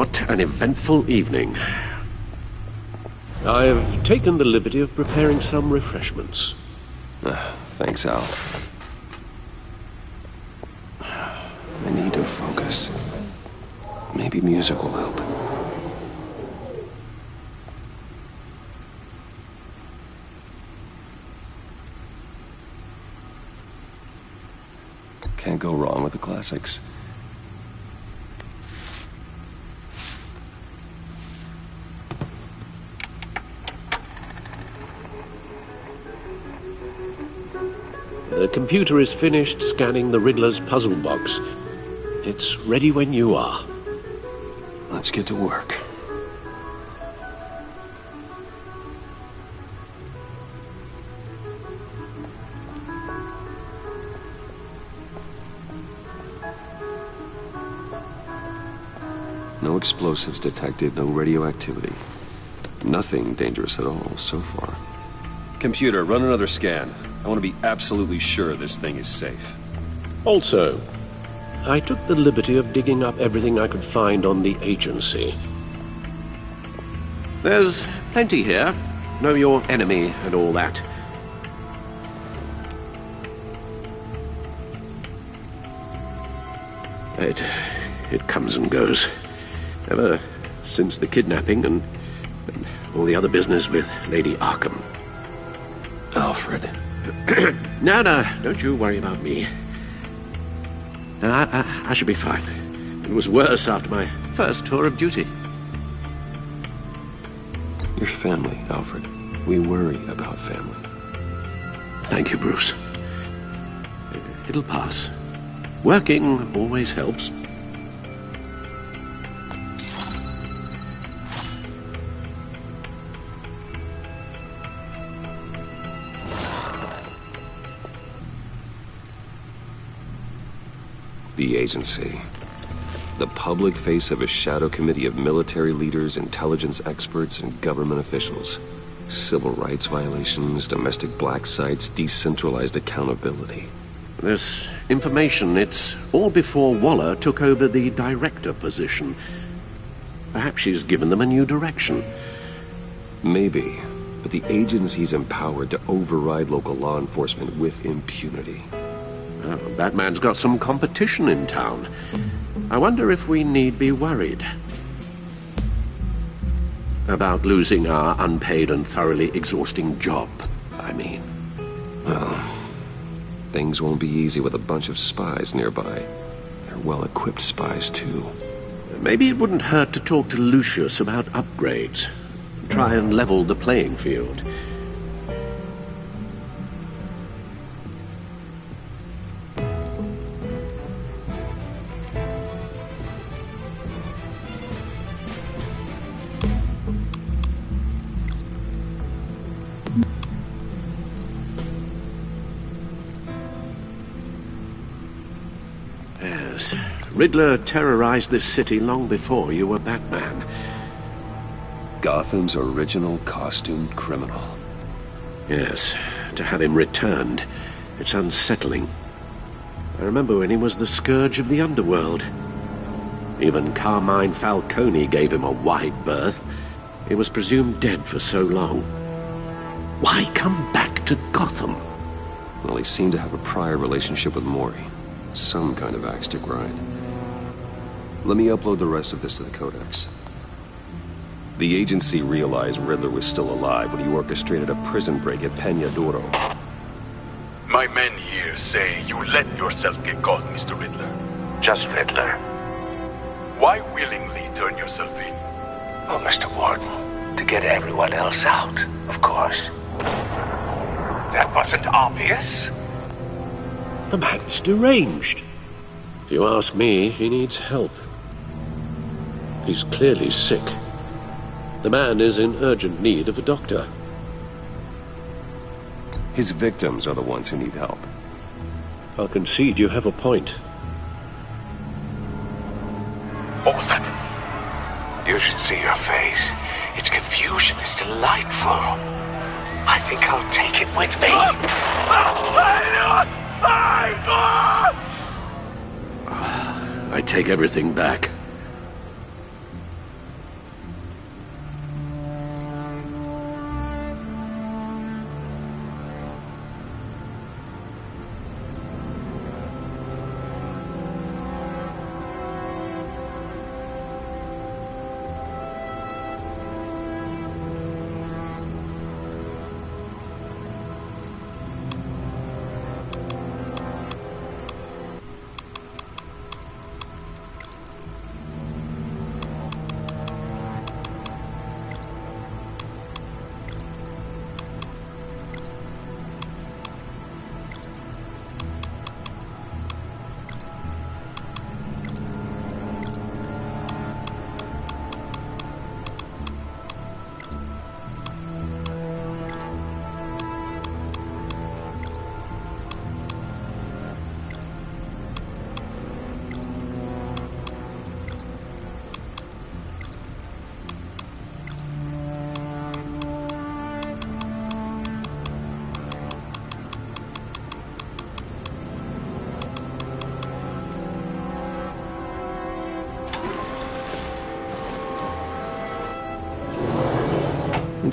What an eventful evening. I've taken the liberty of preparing some refreshments. Thanks, Al. I need to focus. Maybe music will help. Can't go wrong with the classics. The computer is finished scanning the Riddler's puzzle box. It's ready when you are. Let's get to work. No explosives detected, no radioactivity. Nothing dangerous at all so far. Computer, run another scan. I want to be absolutely sure this thing is safe. Also, I took the liberty of digging up everything I could find on the agency. There's plenty here. Know your enemy and all that. It comes and goes. Ever since the kidnapping and all the other business with Lady Arkham. Alfred. No, don't you worry about me. No, I should be fine. It was worse after my first tour of duty. Your family, Alfred. We worry about family. Thank you, Bruce. It'll pass. Working always helps. The agency. The public face of a shadow committee of military leaders, intelligence experts, and government officials. Civil rights violations, domestic black sites, decentralized accountability. This information, it's all before Waller took over the director position. Perhaps she's given them a new direction. Maybe, but the agency's empowered to override local law enforcement with impunity. Batman's got some competition in town. I wonder if we need be worried about losing our unpaid and thoroughly exhausting job, I mean. Well, things won't be easy with a bunch of spies nearby. They're well-equipped spies, too. Maybe it wouldn't hurt to talk to Lucius about upgrades. Try and level the playing field. Riddler terrorized this city long before you were Batman. Gotham's original costumed criminal. Yes, to have him returned, it's unsettling. I remember when he was the scourge of the underworld. Even Carmine Falcone gave him a wide berth. He was presumed dead for so long. Why come back to Gotham? Well, he seemed to have a prior relationship with Mori. Some kind of axe to grind. Let me upload the rest of this to the Codex. The agency realized Riddler was still alive when he orchestrated a prison break at Peña Duro. My men here say you let yourself get caught, Mr. Riddler. Just Riddler. Why willingly turn yourself in? Oh, Mr. Warden, to get everyone else out, of course. That wasn't obvious. The man's deranged. If you ask me, he needs help. He's clearly sick. The man is in urgent need of a doctor. His victims are the ones who need help. I'll concede you have a point. What was that? You should see your face. Its confusion is delightful. I think I'll take it with me. I take everything back.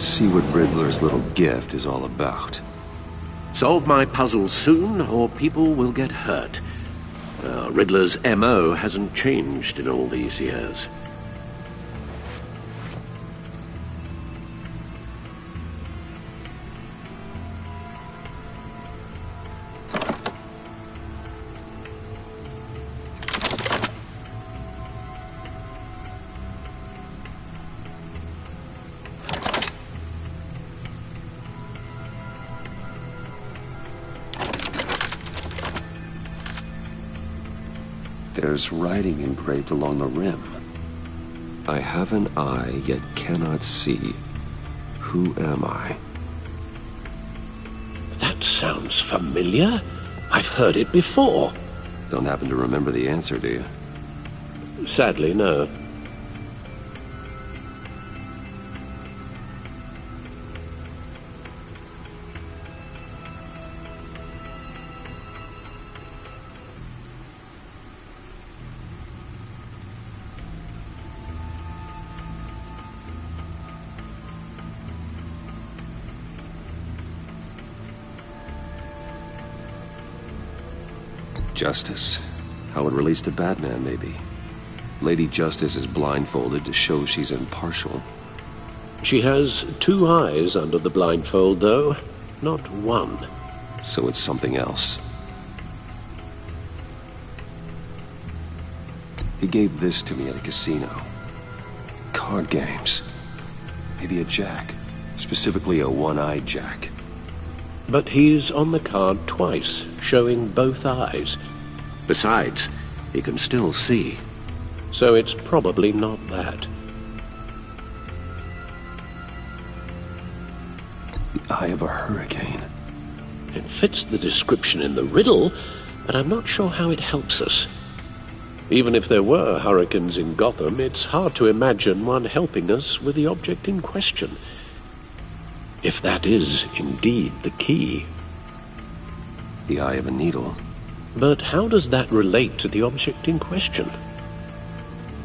Let's see what Riddler's little gift is all about. Solve my puzzle soon, or people will get hurt. Riddler's MO hasn't changed in all these years. There's writing engraved along the rim. I have an eye, yet cannot see. Who am I? That sounds familiar. I've heard it before. Don't happen to remember the answer, do you? Sadly, no. Justice? How it relates to Batman, maybe. Lady Justice is blindfolded to show she's impartial. She has 2 eyes under the blindfold, though, not 1. So it's something else. He gave this to me at a casino. Card games. Maybe a jack. Specifically a one-eyed jack. But he's on the card twice, showing both eyes. Besides, he can still see. So it's probably not that. The eye of a hurricane. It fits the description in the riddle, but I'm not sure how it helps us. Even if there were hurricanes in Gotham, it's hard to imagine one helping us with the object in question. If that is indeed the key. The eye of a needle. But how does that relate to the object in question?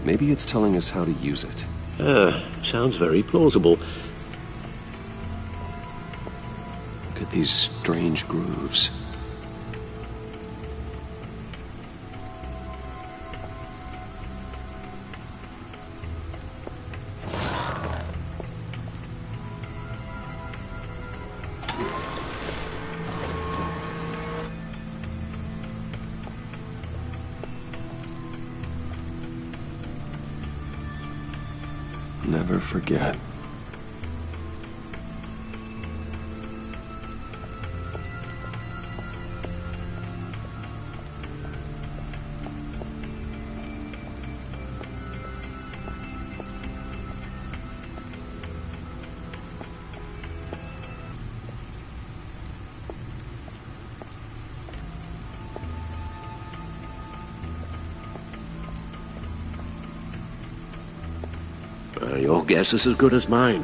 Maybe it's telling us how to use it. Sounds very plausible. Look at these strange grooves. Never forget. Your guess is as good as mine.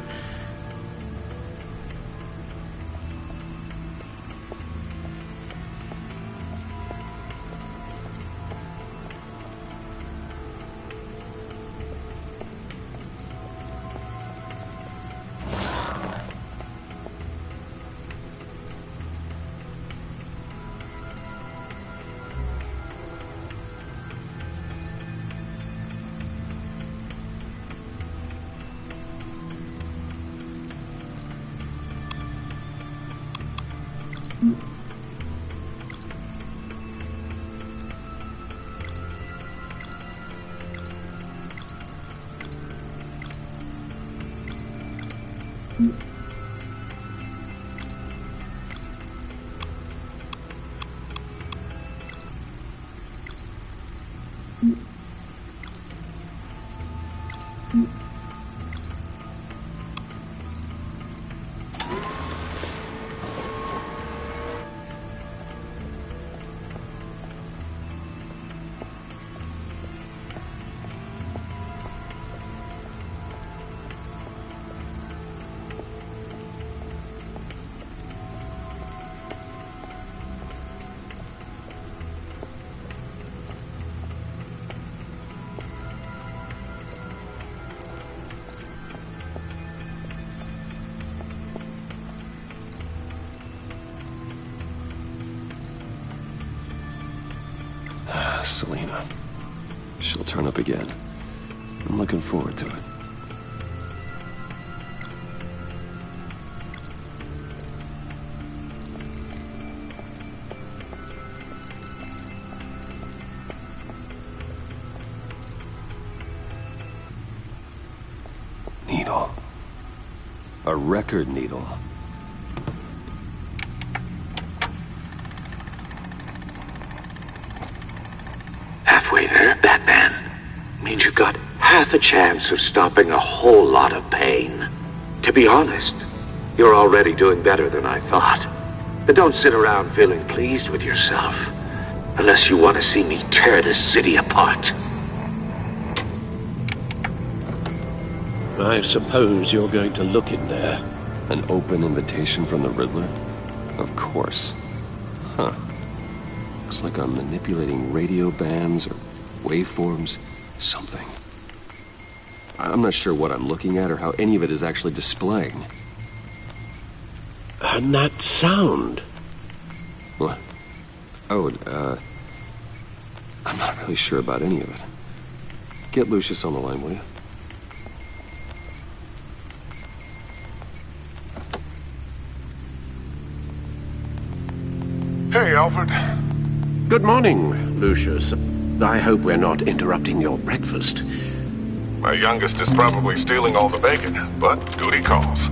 Selina. She'll turn up again. I'm looking forward to it. Needle. A record needle. Halfway there, Batman. Means you've got half a chance of stopping a whole lot of pain. To be honest, you're already doing better than I thought. But don't sit around feeling pleased with yourself. Unless you want to see me tear this city apart. I suppose you're going to look in there. An open invitation from the Riddler? Of course. Huh. Looks like I'm manipulating radio bands or waveforms. Something. I'm not sure what I'm looking at or how any of it is actually displaying. And that sound. What? Oh, I'm not really sure about any of it. Get Lucius on the line, will you? Hey, Alfred. Good morning, Lucius. I hope we're not interrupting your breakfast. My youngest is probably stealing all the bacon, but duty calls.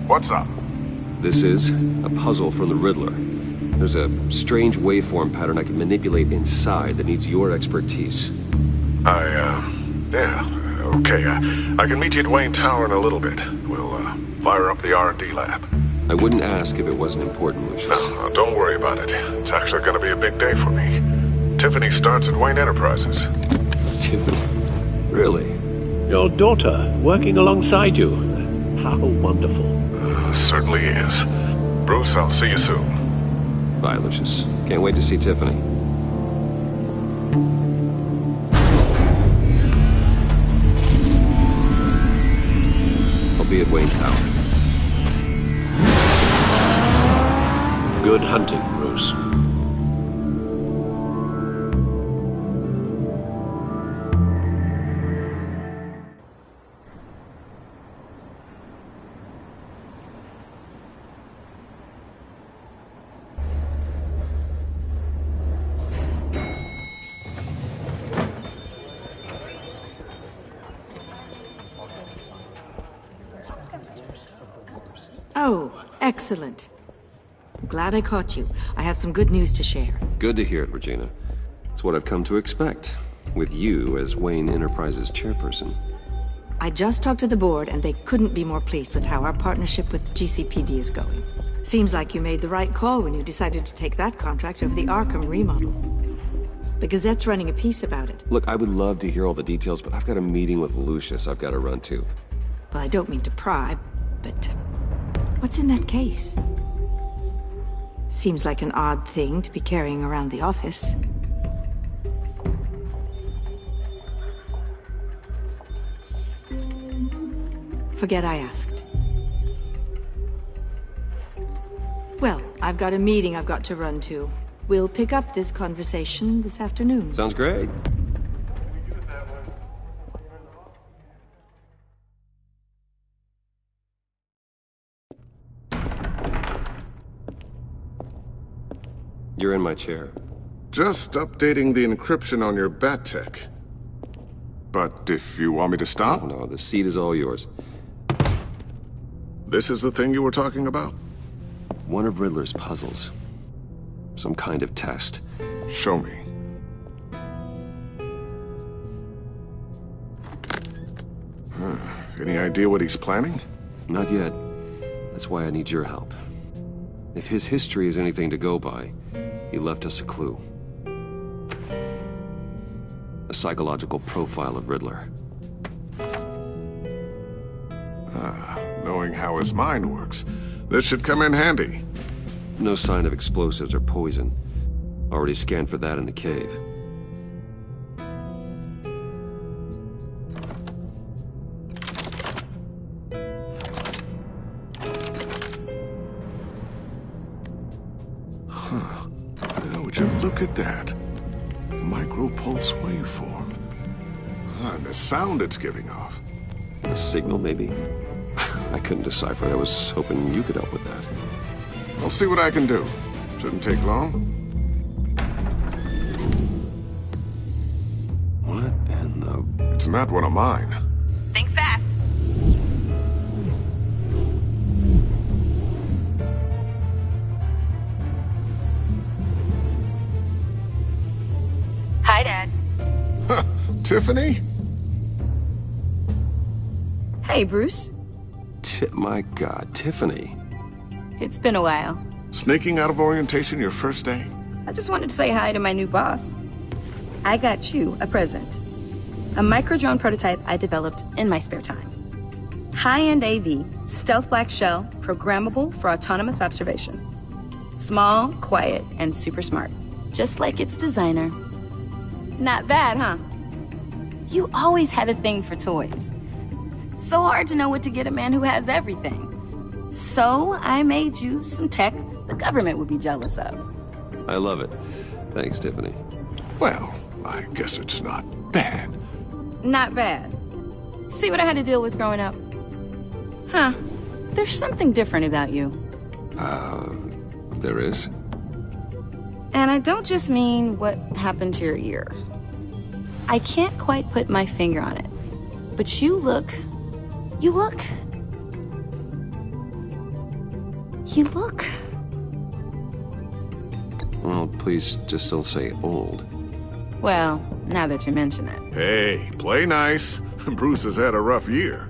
What's up? This is a puzzle from the Riddler. There's a strange waveform pattern I can manipulate inside that needs your expertise. Yeah, okay. I can meet you at Wayne Tower in a little bit. We'll, fire up the R&D lab. I wouldn't ask if it wasn't important, Lucius. No, don't worry about it. It's actually gonna be a big day for me. Tiffany starts at Wayne Enterprises. Tiffany? Really? Your daughter, working alongside you. How wonderful. Certainly is. Bruce, I'll see you soon. Bye, Lucius. Can't wait to see Tiffany. I'll be at Wayne Tower. Good hunting, Bruce. Oh, excellent. Glad I caught you. I have some good news to share. Good to hear it, Regina. It's what I've come to expect, with you as Wayne Enterprises chairperson. I just talked to the board, and they couldn't be more pleased with how our partnership with GCPD is going. Seems like you made the right call when you decided to take that contract over the Arkham remodel. The Gazette's running a piece about it. Look, I would love to hear all the details, but I've got a meeting with Lucius I've got to run to. Well, I don't mean to pry, but what's in that case? Seems like an odd thing to be carrying around the office. Forget I asked. Well, I've got a meeting I've got to run to. We'll pick up this conversation this afternoon. Sounds great. You're in my chair. Just updating the encryption on your Bat-Tech. But if you want me to stop, Oh, no, the seat is all yours. this is the thing you were talking about? One of Riddler's puzzles. Some kind of test. Show me. Any idea what he's planning? Not yet. That's why I need your help. If his history is anything to go by, he left us a clue. A psychological profile of Riddler. Knowing how his mind works, this should come in handy. No sign of explosives or poison. Already scanned for that in the cave. Would you look at that? Micropulse waveform. And the sound it's giving off. A signal, maybe? I couldn't decipher. I was hoping you could help with that. I'll see what I can do. Shouldn't take long. What in the... It's not one of mine. Think fast. Hi, Dad. Huh, Tiffany? Hey, Bruce. My God, Tiffany. It's been a while. Sneaking out of orientation your first day? I just wanted to say hi to my new boss. I got you a present. A micro-drone prototype I developed in my spare time. High-end AV, stealth black shell, programmable for autonomous observation. Small, quiet, and super smart. Just like its designer. Not bad, huh? You always had a thing for toys. So hard to know what to get a man who has everything. So I made you some tech the government would be jealous of. I love it. Thanks, Tiffany. Well, I guess it's not bad. Not bad. See what I had to deal with growing up? Huh. There's something different about you. There is? And I don't just mean what happened to your ear. I can't quite put my finger on it. But you look... Well, please just don't say old. Well, now that you mention it. Hey, play nice. Bruce has had a rough year.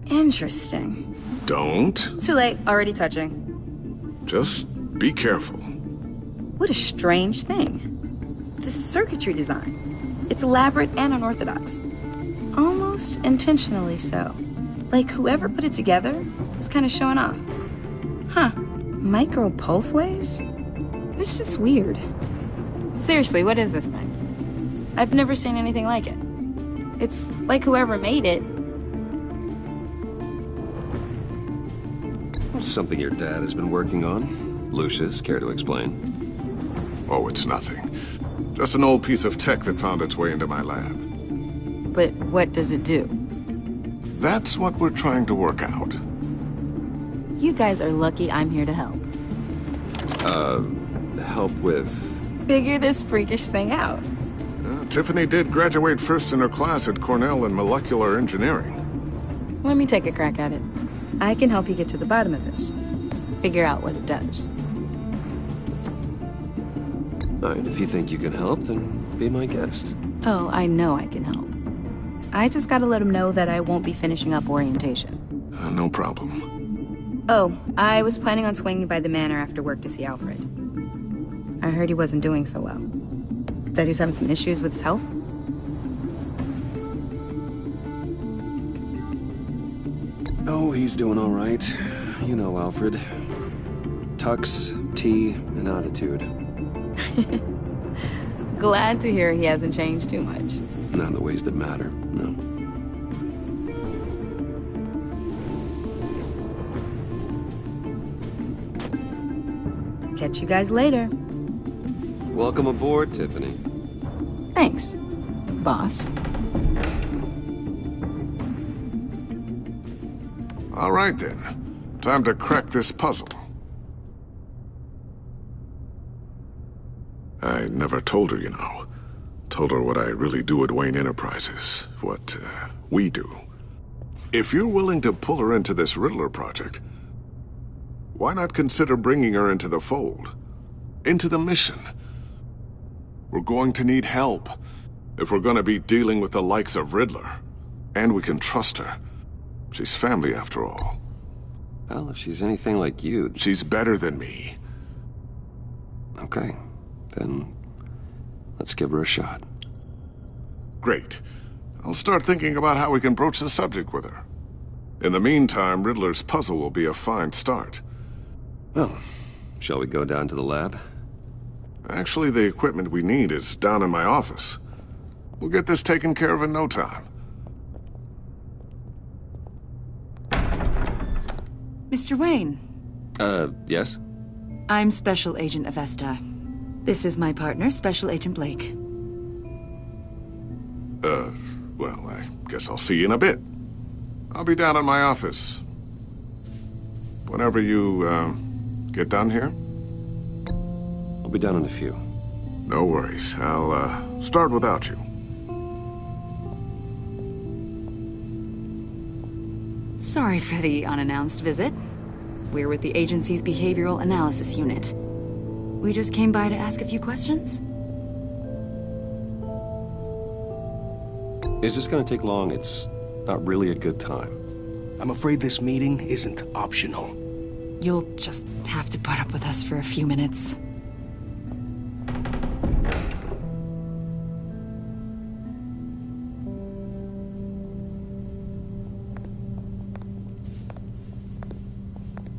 Interesting. Don't. Too late, already touching. Just be careful. What a strange thing. The circuitry design. It's elaborate and unorthodox. Almost intentionally so. Like whoever put it together was kind of showing off. Huh. Micro pulse waves? It's just weird. Seriously, what is this thing? I've never seen anything like it. It's like whoever made it. Something your dad has been working on. Lucius, care to explain? Oh, it's nothing. Just an old piece of tech that found its way into my lab. But what does it do? That's what we're trying to work out. You guys are lucky I'm here to help. Help with... Figure this freakish thing out. Tiffany did graduate first in her class at Cornell in molecular engineering. Let me take a crack at it. I can help you get to the bottom of this. Figure out what it does. All right, if you think you can help, then be my guest. Oh, I know I can help. I just gotta let him know that I won't be finishing up orientation. No problem. Oh, I was planning on swinging by the manor after work to see Alfred. I heard he wasn't doing so well. That he was having some issues with his health. Oh, he's doing all right. You know, Alfred. Tux, tea, and attitude. Glad to hear he hasn't changed too much. Not in the ways that matter, no. Catch you guys later. Welcome aboard, Tiffany. Thanks, boss. All right, then. Time to crack this puzzle. I never told her, you know. Told her what I really do at Wayne Enterprises. What, we do. If you're willing to pull her into this Riddler project, why not consider bringing her into the fold? Into the mission? We're going to need help if we're going to be dealing with the likes of Riddler. And we can trust her. She's family, after all. Well, if she's anything like you... She's better than me. Okay, then let's give her a shot. Great. I'll start thinking about how we can broach the subject with her. In the meantime, Riddler's puzzle will be a fine start. Well, shall we go down to the lab? Actually, the equipment we need is down in my office. We'll get this taken care of in no time. Mr. Wayne. Yes? I'm Special Agent Avesta. This is my partner, Special Agent Blake. Well, I guess I'll see you in a bit. I'll be down at my office. Whenever you, get done here. I'll be down in a few. No worries. I'll, start without you. Sorry for the unannounced visit. We're with the agency's Behavioral Analysis Unit. We just came by to ask a few questions. Is this gonna take long? It's not really a good time. I'm afraid this meeting isn't optional. You'll just have to put up with us for a few minutes.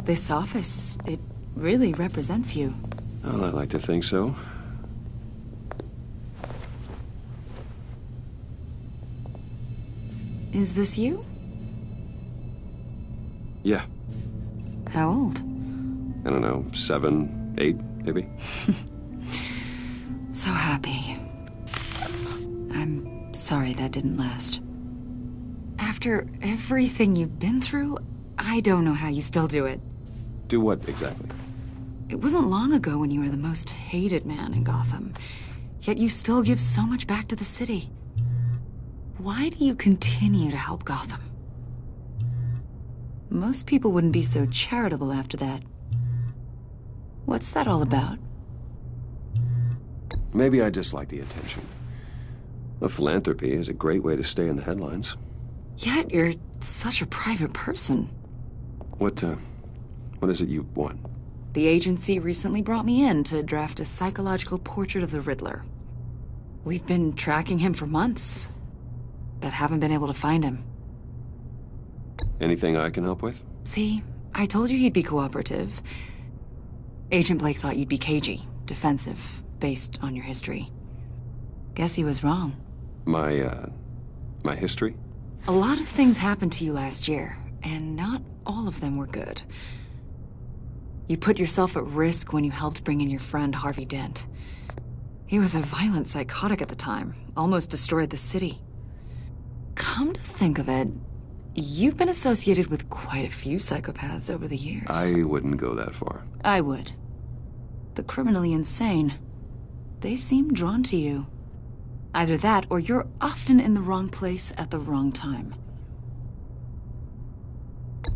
This office, it really represents you. Well, I'd like to think so. Is this you? Yeah. How old? I don't know, 7, 8, maybe? So happy. I'm sorry that didn't last. After everything you've been through, I don't know how you still do it. Do what, exactly? It wasn't long ago when you were the most hated man in Gotham. Yet you still give so much back to the city. Why do you continue to help Gotham? Most people wouldn't be so charitable after that. What's that all about? Maybe I just like the attention. The philanthropy is a great way to stay in the headlines. Yet you're such a private person. What is it you want? The agency recently brought me in to draft a psychological portrait of the Riddler. We've been tracking him for months, but haven't been able to find him. Anything I can help with? See, I told you he'd be cooperative. Agent Blake thought you'd be cagey, defensive, based on your history. Guess he was wrong. My history? A lot of things happened to you last year, and not all of them were good. You put yourself at risk when you helped bring in your friend Harvey Dent. He was a violent psychotic at the time, almost destroyed the city. Come to think of it, you've been associated with quite a few psychopaths over the years. I wouldn't go that far. I would. The criminally insane, they seem drawn to you. Either that, or you're often in the wrong place at the wrong time.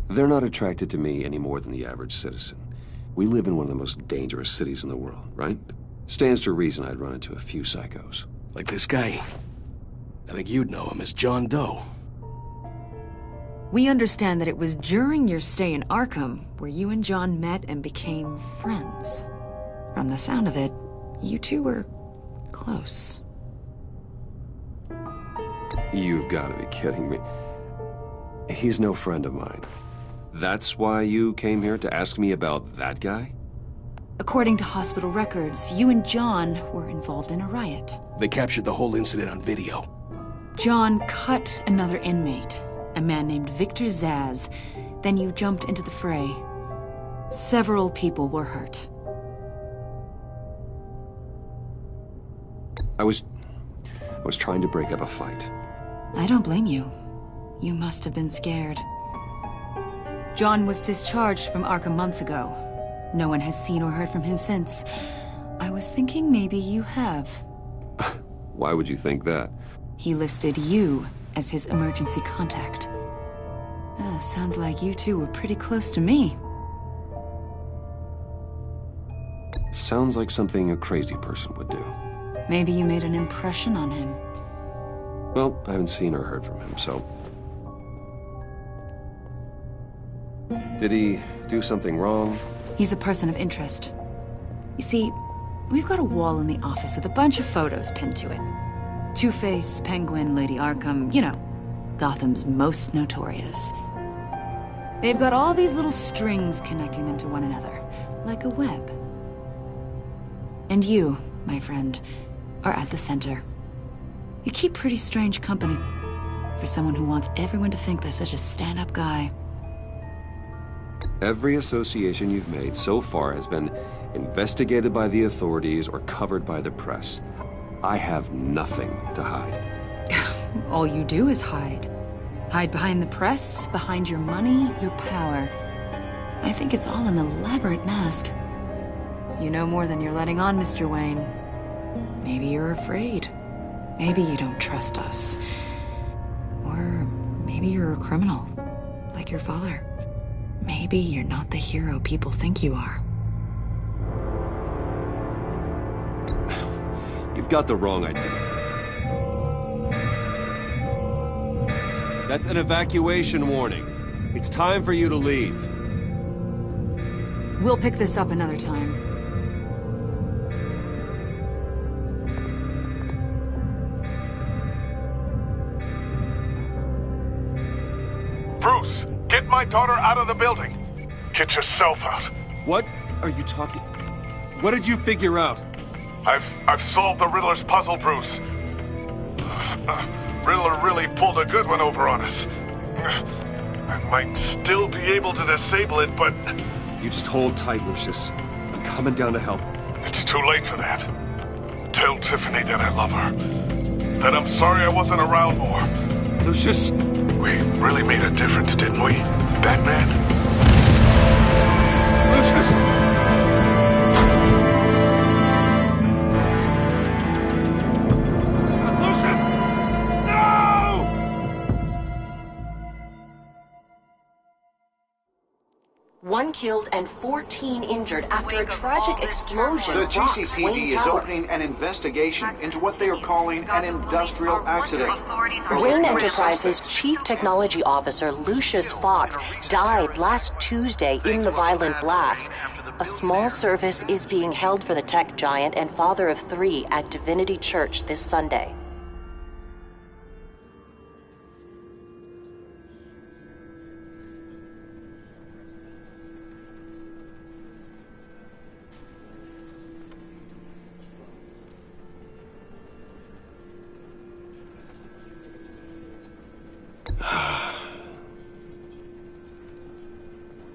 They're not attracted to me any more than the average citizen. We live in one of the most dangerous cities in the world, right? Stands to reason I'd run into a few psychos. Like this guy. I think you'd know him as John Doe. We understand that it was during your stay in Arkham where you and John met and became friends. From the sound of it, you two were close. You've got to be kidding me. He's no friend of mine. That's why you came here to ask me about that guy? According to hospital records, you and John were involved in a riot. They captured the whole incident on video. John cut another inmate, a man named Victor Zsasz. Then you jumped into the fray. Several people were hurt. I was trying to break up a fight. I don't blame you. You must have been scared. John was discharged from Arkham months ago. No one has seen or heard from him since. I was thinking maybe you have. Why would you think that? He listed you as his emergency contact. Sounds like you two were pretty close to me. Sounds like something a crazy person would do. Maybe you made an impression on him. Well, I haven't seen or heard from him, so... Did he do something wrong? He's a person of interest. You see, we've got a wall in the office with a bunch of photos pinned to it. Two-Face, Penguin, Lady Arkham, you know, Gotham's most notorious. They've got all these little strings connecting them to one another, like a web. And you, my friend, are at the center. You keep pretty strange company for someone who wants everyone to think they're such a stand-up guy. Every association you've made so far has been investigated by the authorities or covered by the press. I have nothing to hide. All you do is hide. Hide behind the press, behind your money, your power. I think it's all an elaborate mask. You know more than you're letting on, Mr. Wayne. Maybe you're afraid. Maybe you don't trust us. Or maybe you're a criminal, like your father. Maybe you're not the hero people think you are. You've got the wrong idea. That's an evacuation warning. It's time for you to leave. We'll pick this up another time. Bruce, get my daughter out of the building. Get yourself out. What are you talking? What did you figure out? I've solved the Riddler's puzzle, Bruce. Riddler really pulled a good one over on us. I might still be able to disable it, but... You just hold tight, Lucius. I'm coming down to help. It's too late for that. Tell Tiffany that I love her. That I'm sorry I wasn't around more. Lucius! We really made a difference, didn't we, Batman? Lucius! One killed and 14 injured after a tragic explosion. The rocks GCPD Wayne is Tower. opening an investigation into what they are calling an industrial accident. Wayne Enterprises' Chief Technology Officer Lucius Fox died last Tuesday in the violent blast. A small service is being held for the tech giant and father of 3 at Divinity Church this Sunday.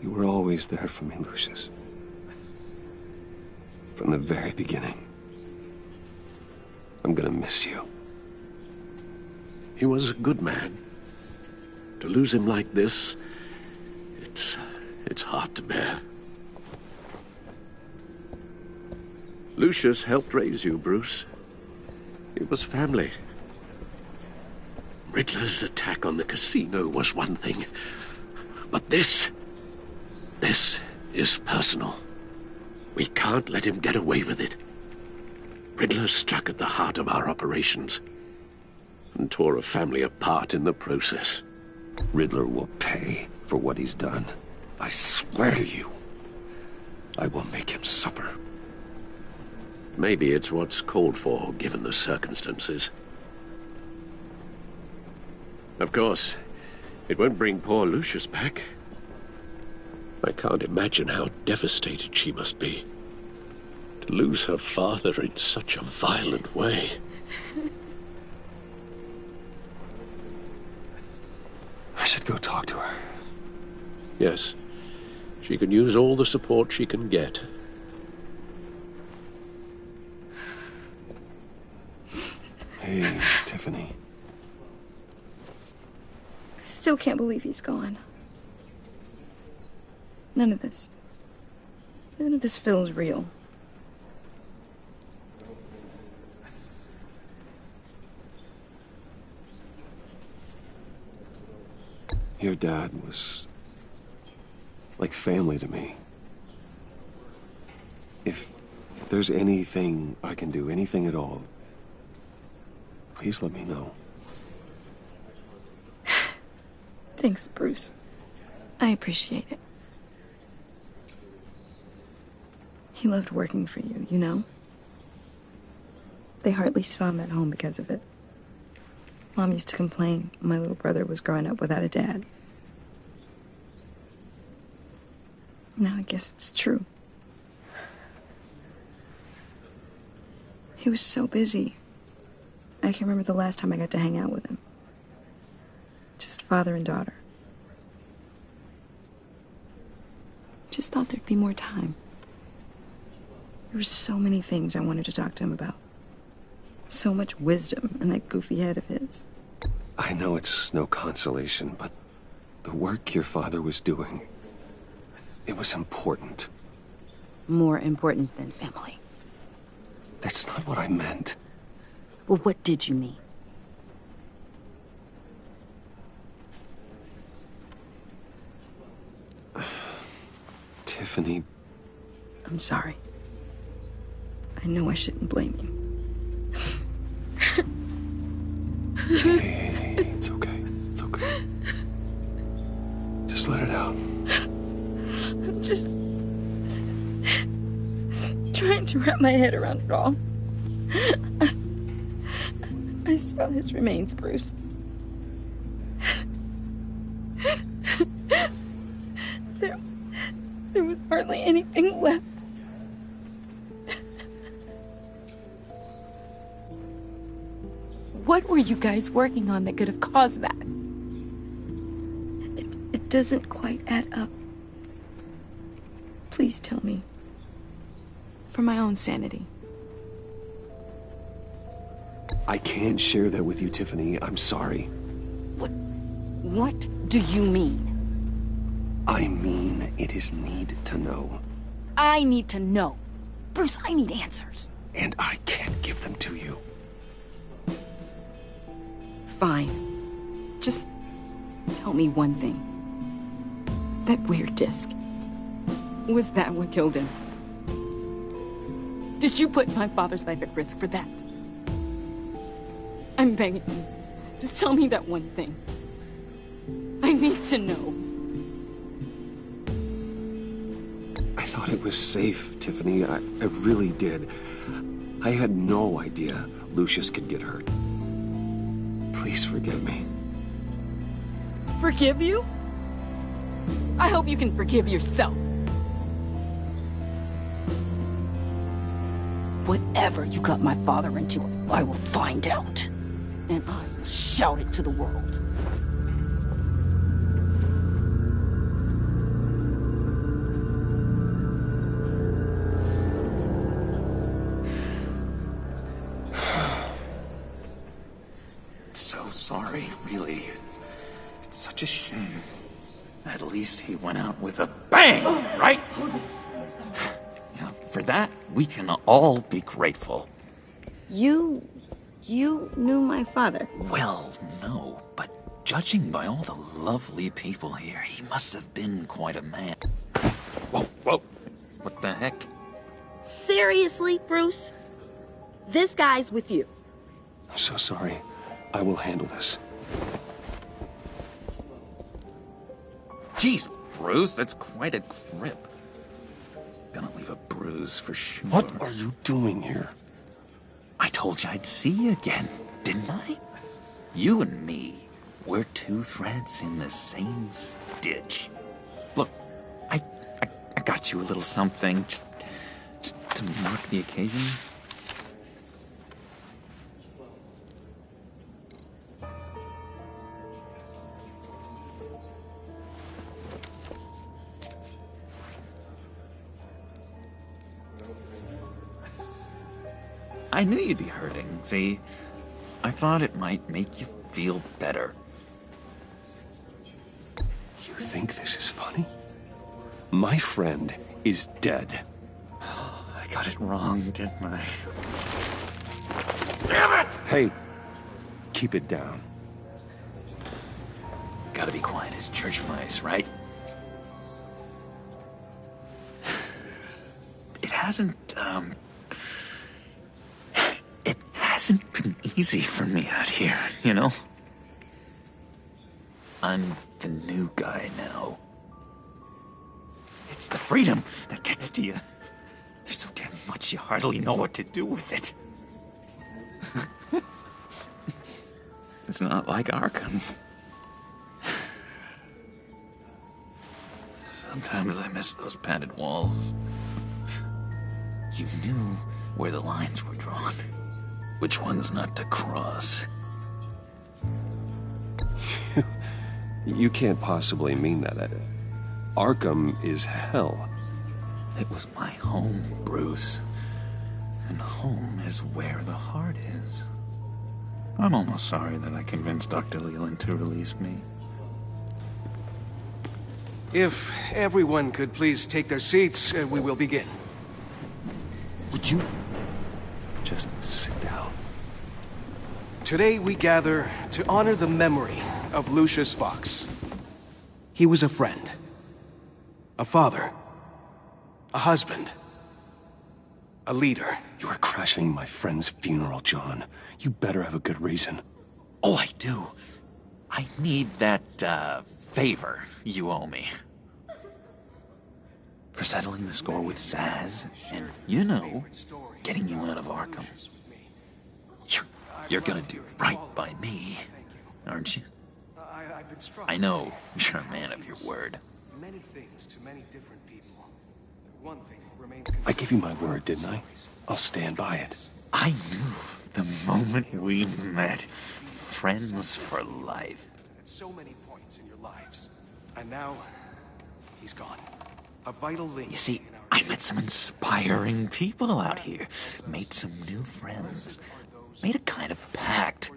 You were always there for me, Lucius. From the very beginning. I'm gonna miss you. He was a good man. To lose him like this, it's hard to bear. Lucius helped raise you, Bruce. It was family. Riddler's attack on the casino was one thing, but this is personal. We can't let him get away with it. Riddler struck at the heart of our operations and tore a family apart in the process. Riddler will pay for what he's done. I swear to you, I will make him suffer. Maybe it's what's called for, given the circumstances. Of course, it won't bring poor Lucius back. I can't imagine how devastated she must be. To lose her father in such a violent way. I should go talk to her. Yes, she can use all the support she can get. Hey, Tiffany. I still can't believe he's gone. None of this feels real. Your dad was like family to me. If there's anything I can do, anything at all, please let me know. Thanks, Bruce. I appreciate it. He loved working for you, you know? They hardly saw him at home because of it. Mom used to complain my little brother was growing up without a dad. Now I guess it's true. He was so busy. I can remember the last time I got to hang out with him. Just father and daughter. just thought there'd be more time. There were so many things I wanted to talk to him about. So much wisdom in that goofy head of his. I know it's no consolation, but the work your father was doing, it was important. More important than family. That's not what I meant. Well, what did you mean? Tiffany... I'm sorry. I know I shouldn't blame you. Hey, it's okay. It's okay. Just let it out. I'm just trying to wrap my head around it all. I saw his remains, Bruce. There was hardly anything left. What were you guys working on that could have caused that? It doesn't quite add up. Please tell me. For my own sanity. I can't share that with you, Tiffany. I'm sorry. What do you mean? I mean, it is need to know. I need to know. Bruce, I need answers. And I can't give them to you. Fine. Just tell me one thing. That weird disc. Was that what killed him? Did you put my father's life at risk for that? I'm begging you. Just tell me that one thing. I need to know. I thought it was safe, Tiffany. I really did. I had no idea Lucius could get hurt. Please forgive me. Forgive you? I hope you can forgive yourself. Whatever you got my father into, I will find out. And I will shout it to the world. So sorry, really. It's such a shame. At least he went out with a bang, right? Yeah, for that, we can all be grateful. You knew my father? Well, no, but judging by all the lovely people here, he must have been quite a man. Whoa, whoa. What the heck? Seriously, Bruce? This guy's with you. I'm so sorry. I will handle this. Jeez, Bruce, that's quite a grip. Gonna leave a bruise for sure. What are you doing here? I told you I'd see you again, didn't I? You and me, we're two threads in the same stitch. Look, I got you a little something, just to mark the occasion. I knew you'd be hurting, see? I thought it might make you feel better. You think this is funny? My friend is dead. I got it wrong, didn't I? Damn it! Hey, keep it down. Gotta be quiet as church mice, right? It hasn't been easy for me out here, you know? I'm the new guy now. It's the freedom that gets to you. There's so damn much you hardly know what to do with it. It's not like Arkham. Sometimes I miss those padded walls. You knew where the lines were drawn. Which ones not to cross. You can't possibly mean that. Arkham is hell. It was my home, Bruce. And home is where the heart is. I'm almost sorry that I convinced Dr. Leland to release me. If everyone could please take their seats, we will begin. Would you just sit down? Today we gather to honor the memory of Lucius Fox. He was a friend, a father, a husband, a leader. You are crashing my friend's funeral, John. You better have a good reason. Oh, I do. I need that, favor you owe me. For settling the score with Zsasz, and, you know, getting you out of Arkham. You're gonna do right by me, aren't you? I know you're a man of your word. Many things to many different people. One thing remains. I gave you my word, didn't I? I'll stand by it. I knew the moment we met. Friends for life. At so many points in your lives. And now, he's gone. A vital link. You see, I met some inspiring people out here. Made some new friends. Made a kind of pact.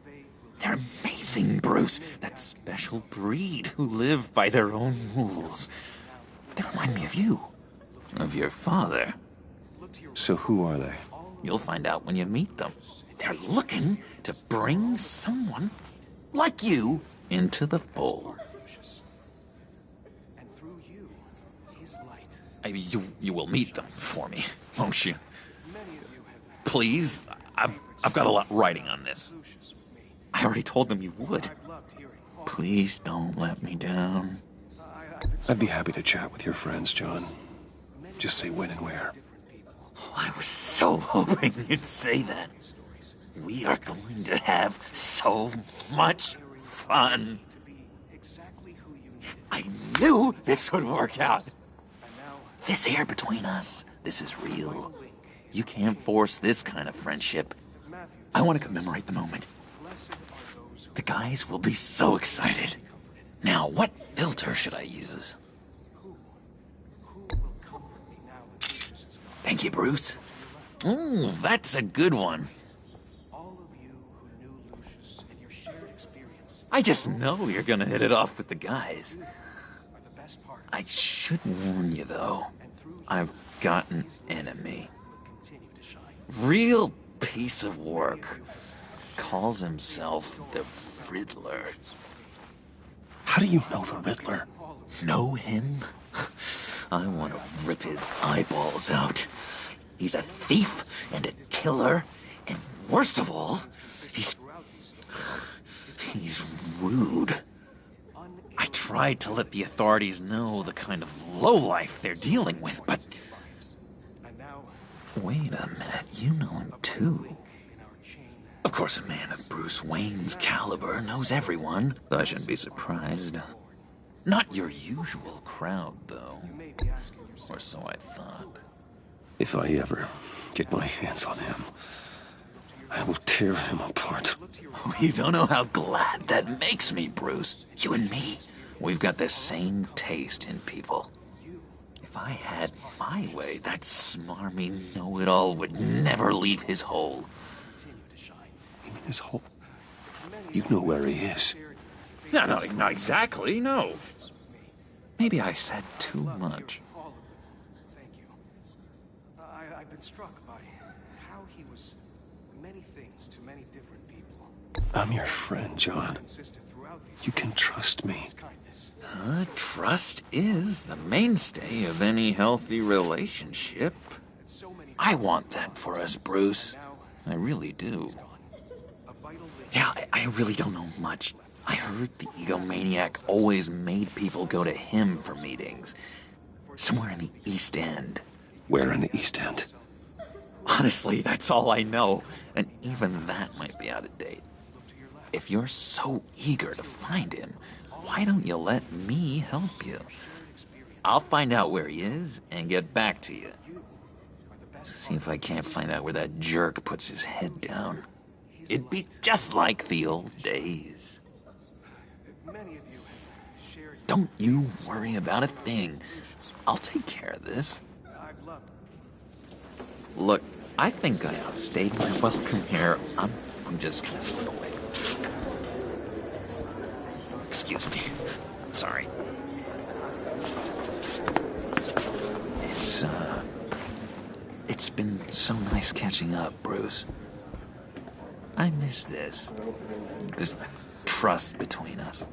They're amazing, Bruce. That special breed who live by their own rules. They remind me of you. Of your father. So who are they? You'll find out when you meet them. They're looking to bring someone like you into the fold. And through you, his light. You will meet them for me, won't you? Please, I've got a lot writing on this. I already told them you would. Please don't let me down. I'd be happy to chat with your friends, John. Just say when and where. I was so hoping you'd say that. We are going to have so much fun. I knew this would work out. This here between us, this is real. You can't force this kind of friendship. I want to commemorate the moment. The guys will be so excited. Now, what filter should I use? Thank you, Bruce. Ooh, that's a good one. I just know you're gonna hit it off with the guys. I should warn you, though. I've got an enemy. Real piece of work. Calls himself the Riddler. How do you know the Riddler? Know him? I want to rip his eyeballs out. He's a thief and a killer, and worst of all, he's rude. I tried to let the authorities know the kind of lowlife they're dealing with, but... Wait a minute, you know him too. Of course, a man of Bruce Wayne's caliber knows everyone, so I shouldn't be surprised. Not your usual crowd, though. Or so I thought. If I ever get my hands on him, I will tear him apart. You don't know how glad that makes me, Bruce. You and me, we've got the same taste in people. If I had my way, that smarmy know-it-all would never leave his hole. You mean his hole? You know where he is. No, not exactly, no. Maybe I said too much. Thank you. I've been struck by how he was many things to many different people. I'm your friend, John. You can trust me. Trust is the mainstay of any healthy relationship. I want that for us, Bruce. I really do. Yeah, I really don't know much. I heard the egomaniac always made people go to him for meetings. Somewhere in the East End. Where in the East End? Honestly, that's all I know. And even that might be out of date. If you're so eager to find him, why don't you let me help you? I'll find out where he is and get back to you. See if I can't find out where that jerk puts his head down. It'd be just like the old days. Don't you worry about a thing. I'll take care of this. Look, I think I outstayed my welcome here. I'm just gonna slip away. Excuse me. Sorry. It's been so nice catching up, Bruce. I miss this trust between us.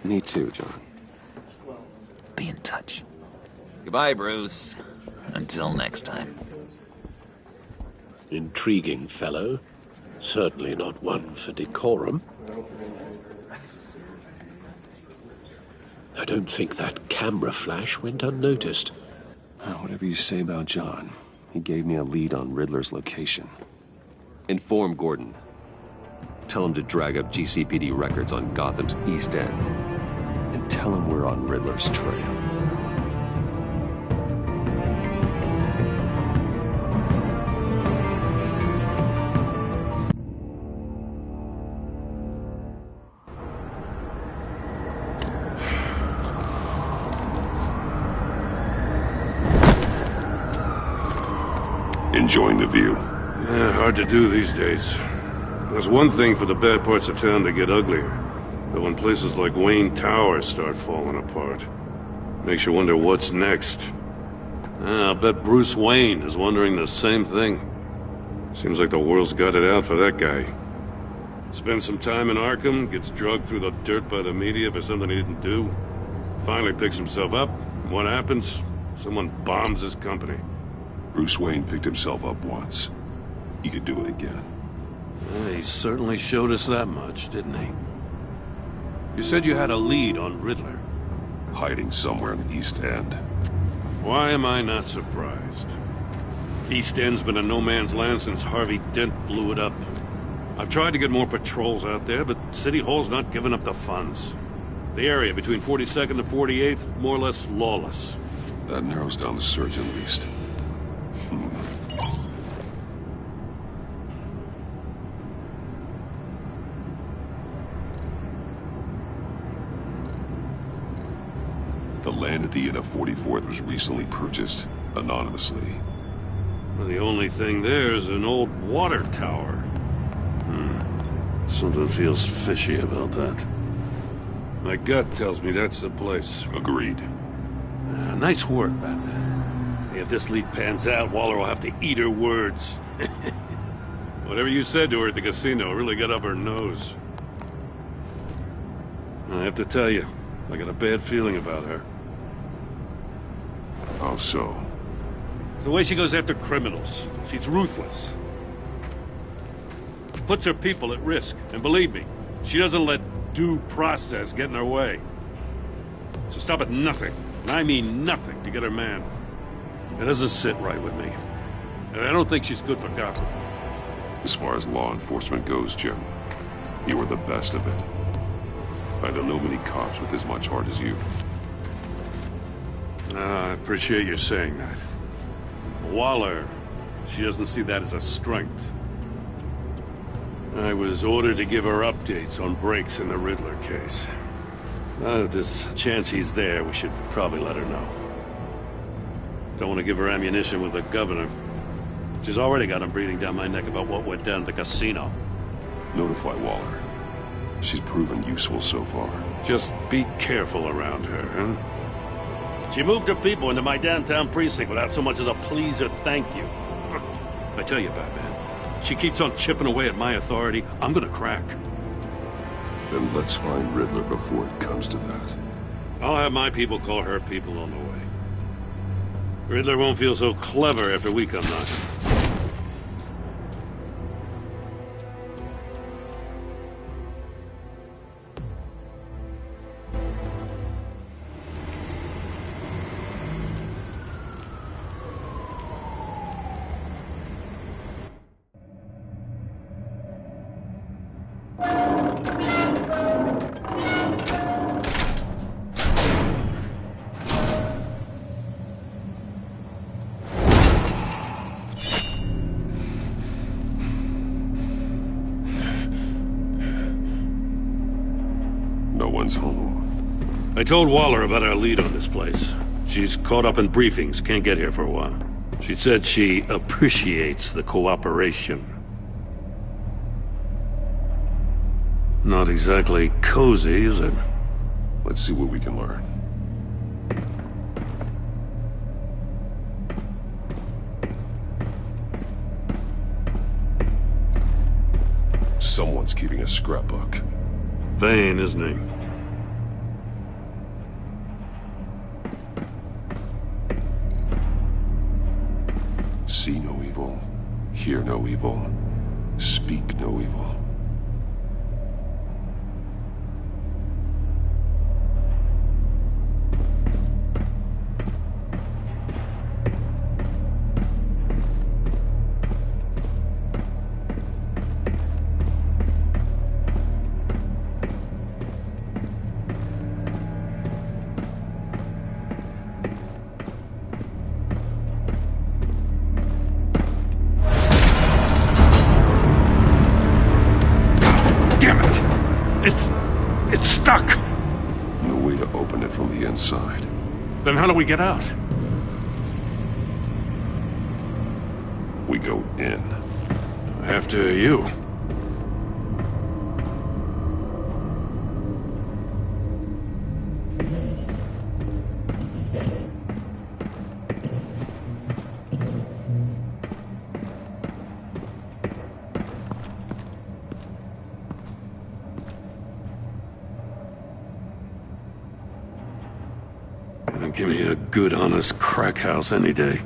Me too, John. Be in touch. Goodbye, Bruce. Until next time. Intriguing fellow. Certainly not one for decorum. I don't think that camera flash went unnoticed. Whatever you say about John, he gave me a lead on Riddler's location. Inform Gordon. Tell him to drag up GCPD records on Gotham's East End. And tell him we're on Riddler's trail. Enjoying the view? Yeah, hard to do these days. There's one thing for the bad parts of town to get uglier. But when places like Wayne Tower start falling apart, makes you wonder what's next. I'll bet Bruce Wayne is wondering the same thing. Seems like the world's got it out for that guy. Spends some time in Arkham, gets drugged through the dirt by the media for something he didn't do. Finally picks himself up. What happens? Someone bombs his company. Bruce Wayne picked himself up once. He could do it again. He certainly showed us that much, didn't he? You said you had a lead on Riddler. Hiding somewhere in the East End. Why am I not surprised? East End's been a no-man's land since Harvey Dent blew it up. I've tried to get more patrols out there, but City Hall's not giving up the funds. The area between 42nd and 48th, more or less lawless. That narrows down the search at least. The land at the end of 44th was recently purchased, anonymously. Well, the only thing there is an old water tower. Something feels fishy about that. My gut tells me that's the place. Agreed. Nice work, Batman. If this lead pans out, Waller will have to eat her words. Whatever you said to her at the casino really got up her nose. I have to tell you, I got a bad feeling about her. How so? It's the way she goes after criminals. She's ruthless. Puts her people at risk. And believe me, she doesn't let due process get in her way. She'll stop at nothing, and I mean nothing, to get her man. It doesn't sit right with me. And I don't think she's good for Gotham. As far as law enforcement goes, Jim, you are the best of it. I don't know many cops with as much heart as you. I appreciate you saying that. Waller, she doesn't see that as a strength. I was ordered to give her updates on breaks in the Riddler case. If there's a chance he's there, we should probably let her know. Don't want to give her ammunition with the governor. She's already got him breathing down my neck about what went down at the casino. Notify Waller. She's proven useful so far. Just be careful around her, huh? She moved her people into my downtown precinct without so much as a please or thank you. I tell you, Batman, she keeps on chipping away at my authority. I'm gonna crack. Then let's find Riddler before it comes to that. I'll have my people call her people on the way. Riddler won't feel so clever after we come knocking. one's home. I told Waller about our lead on this place. She's caught up in briefings, can't get here for a while. She said she appreciates the cooperation. Not exactly cozy, is it? Let's see what we can learn. Someone's keeping a scrapbook. Thane, isn't he? See no evil, hear no evil, speak no evil. It's stuck! No way to open it from the inside. Then how do we get out? We go in. After you. Give me a good, honest crack house any day.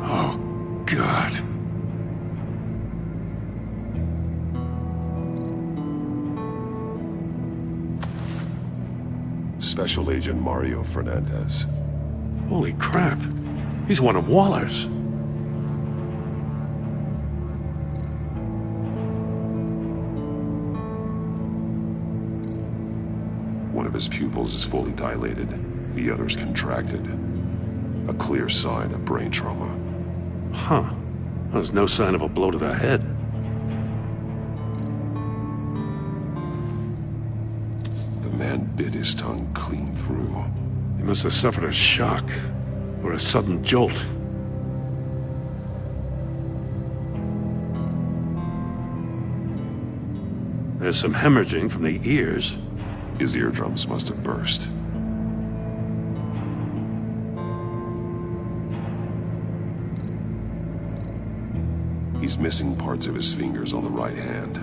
Oh, God. Special Agent Mario Fernandez. Holy crap. He's one of Waller's. One of his pupils is fully dilated, the other's contracted. A clear sign of brain trauma. Huh. There's no sign of a blow to the head. The man bit his tongue clean through. He must have suffered a shock. Or a sudden jolt. There's some hemorrhaging from the ears. His eardrums must have burst. He's missing parts of his fingers on the right hand.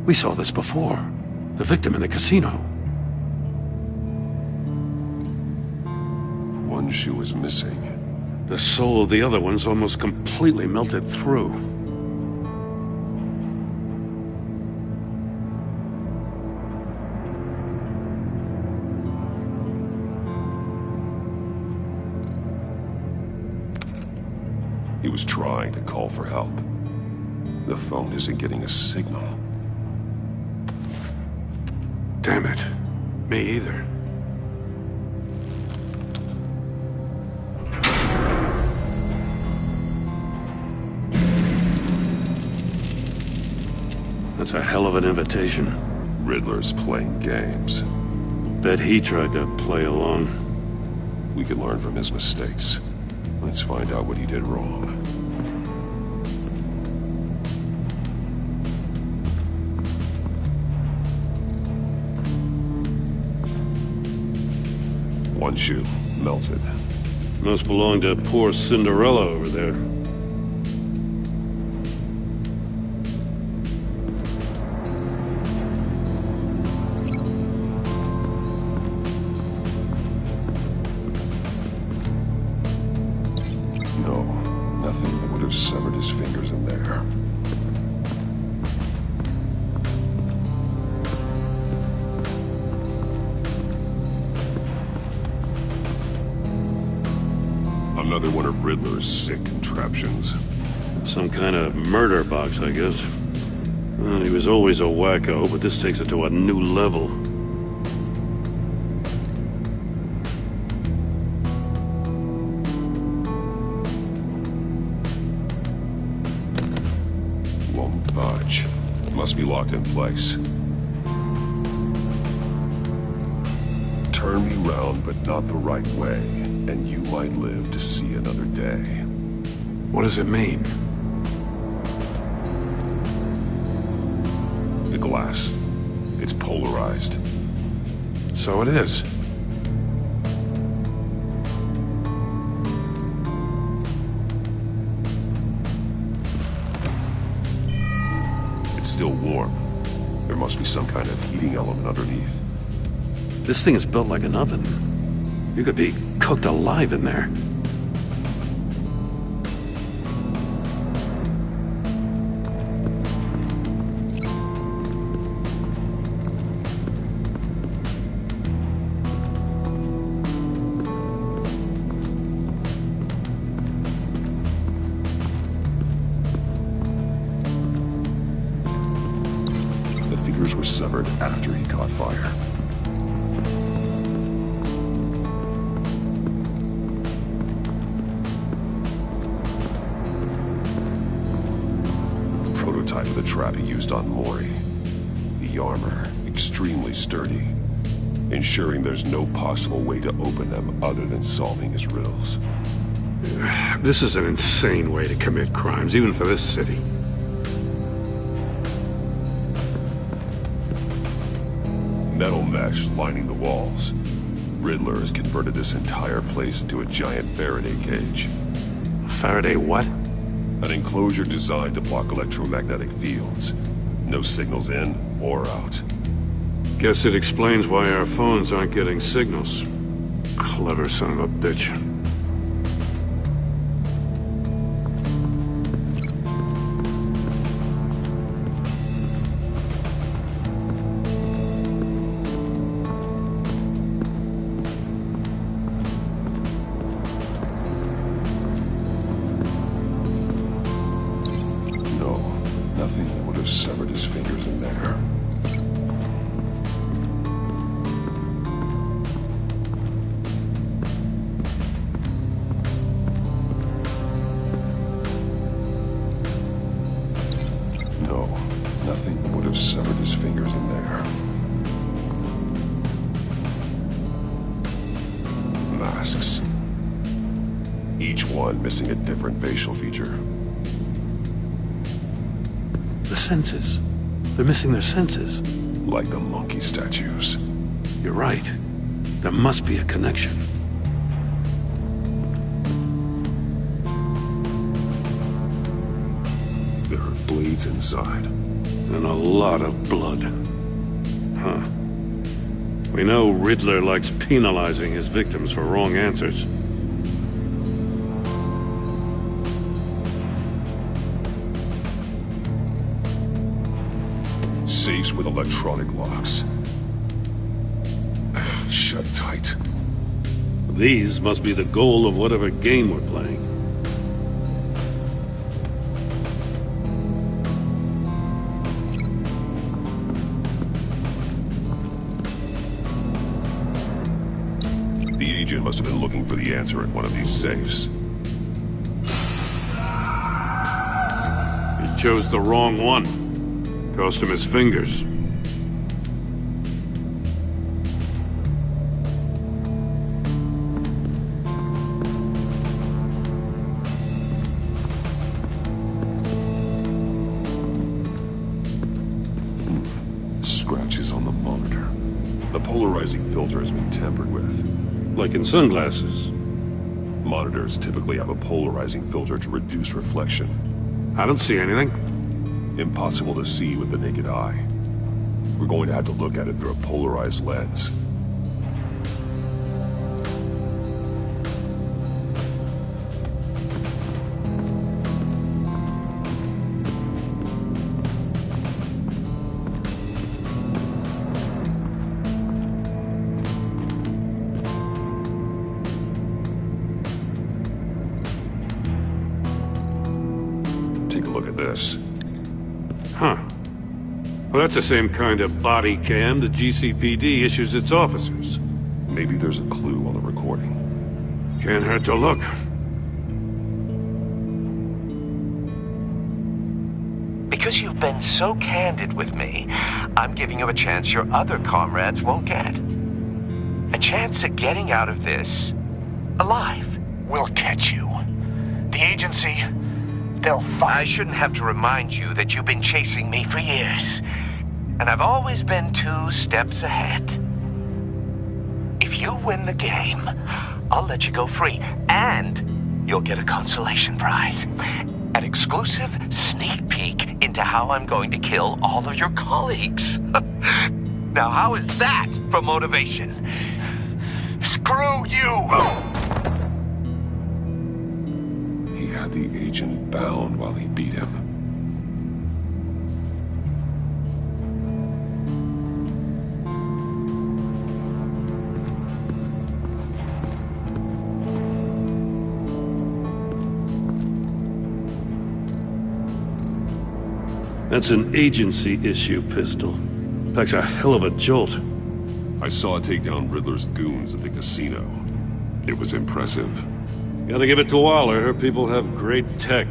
We saw this before. The victim in the casino. One shoe is missing. The sole of the other one's almost completely melted through. He was trying to call for help. The phone isn't getting a signal. Damn it. Me either. That's a hell of an invitation. Riddler's playing games. Bet he tried to play along. We can learn from his mistakes. Let's find out what he did wrong. One shoe, melted. Must belong to poor Cinderella over there. No, nothing that would have severed his fingers in there. Another one of Riddler's sick contraptions. Some kind of murder box, I guess. Well, he was always a wacko, but this takes it to a new level. must be locked in place. Turn me round, but not the right way, and you might live to see another day. What does it mean? The glass. It's polarized. So it is. It's still warm. There must be some kind of heating element underneath. This thing is built like an oven. You could be cooked alive in there. The fingers were severed after he caught fire. Prototype of the trap he used on Mori. The armor, extremely sturdy, ensuring there's no possible way to open them other than solving his riddles. This is an insane way to commit crimes, even for this city. Metal mesh lining the walls. Riddler has converted this entire place into a giant Faraday cage. Faraday what? An enclosure designed to block electromagnetic fields. No signals in or out. Guess it explains why our phones aren't getting signals. Clever son of a bitch. Nothing that would have severed his fingers in there. No, nothing that would have severed his fingers in there. Masks. Each one missing a different facial feature. The senses. They're missing their senses. Like the monkey statues. You're right. There must be a connection. There are blades inside. And a lot of blood. Huh. We know Riddler likes penalizing his victims for wrong answers. Safes with electronic locks. Shut tight. These must be the goal of whatever game we're playing. The agent must have been looking for the answer in one of these safes. He chose the wrong one. Cost him his fingers. Scratches on the monitor. The polarizing filter has been tampered with. Like in sunglasses. Monitors typically have a polarizing filter to reduce reflection. I don't see anything. Impossible to see with the naked eye. We're going to have to look at it through a polarized lens. Take a look at this. Huh. Well, that's the same kind of body cam the GCPD issues its officers. Maybe there's a clue on the recording. Can't hurt to look. Because you've been so candid with me, I'm giving you a chance your other comrades won't get. A chance at getting out of this alive. We'll catch you. The agency, they'll find... I shouldn't have to remind you that you've been chasing me for years. And I've always been 2 steps ahead. If you win the game, I'll let you go free. And you'll get a consolation prize. An exclusive sneak peek into how I'm going to kill all of your colleagues. Now, how is that for motivation? Screw you! He had the agent bound while he beat him. That's an agency issue pistol. Packs a hell of a jolt. I saw it take down Riddler's goons at the casino. It was impressive. Gotta give it to Waller. Her people have great tech.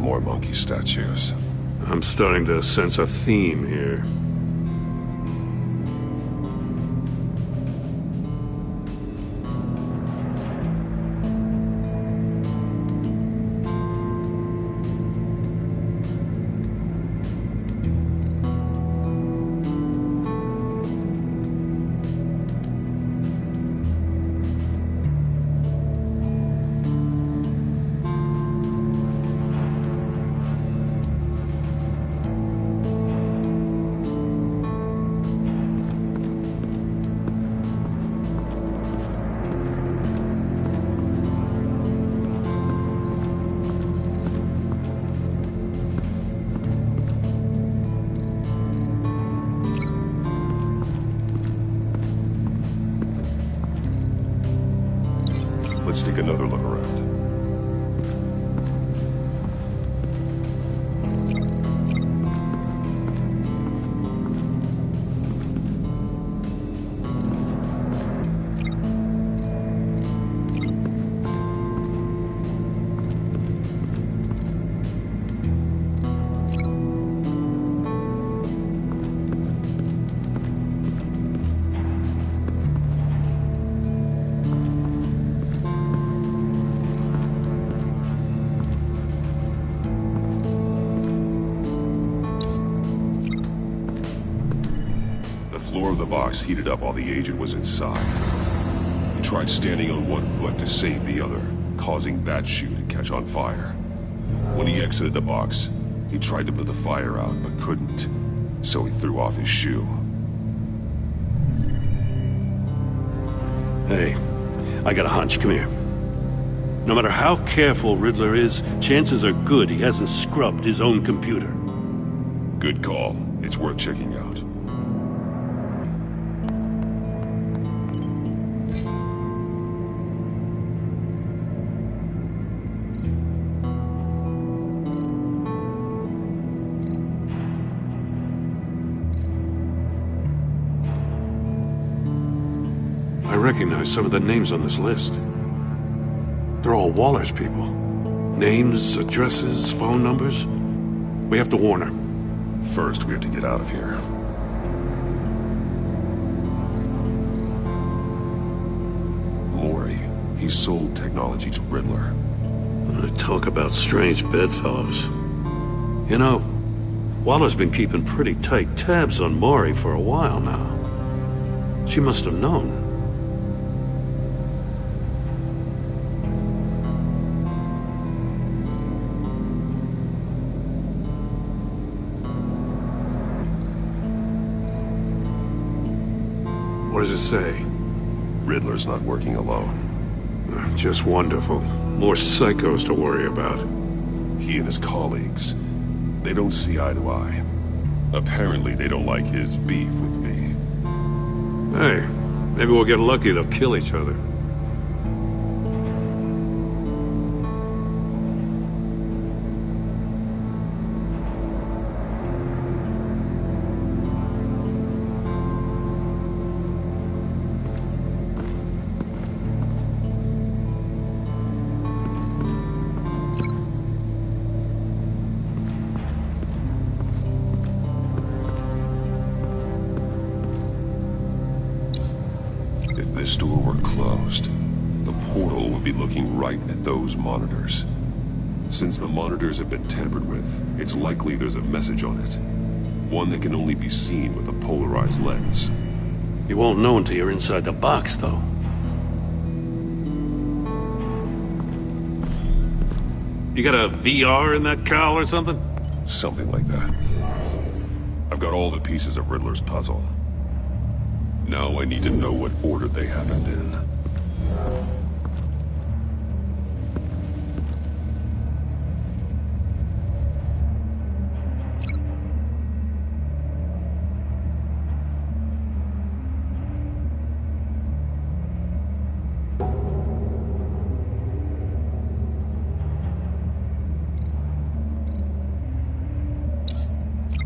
More monkey statues. I'm starting to sense a theme here. Let's take another look around. The floor of the box heated up while the agent was inside. He tried standing on one foot to save the other, causing that shoe to catch on fire. When he exited the box, he tried to put the fire out, but couldn't, so he threw off his shoe. Hey, I got a hunch. Come here. No matter how careful Riddler is, chances are good he hasn't scrubbed his own computer. Good call. It's worth checking out. I recognize some of the names on this list. They're all Waller's people. Names, addresses, phone numbers. We have to warn her. First, we have to get out of here. Mori. He sold technology to Riddler. Talk about strange bedfellows. You know, Waller's been keeping pretty tight tabs on Mori for a while now. She must have known. What does it say? Riddler's not working alone. Just wonderful. More psychos to worry about. He and his colleagues, they don't see eye to eye. Apparently they don't like his beef with me. Hey, maybe we'll get lucky they'll kill each other. store were closed, the portal would be looking right at those monitors. Since the monitors have been tampered with, it's likely there's a message on it. One that can only be seen with a polarized lens. You won't know until you're inside the box, though. You got a VR in that cowl or something? Something like that. I've got all the pieces of Riddler's puzzle. Now I need to know what order they happened in.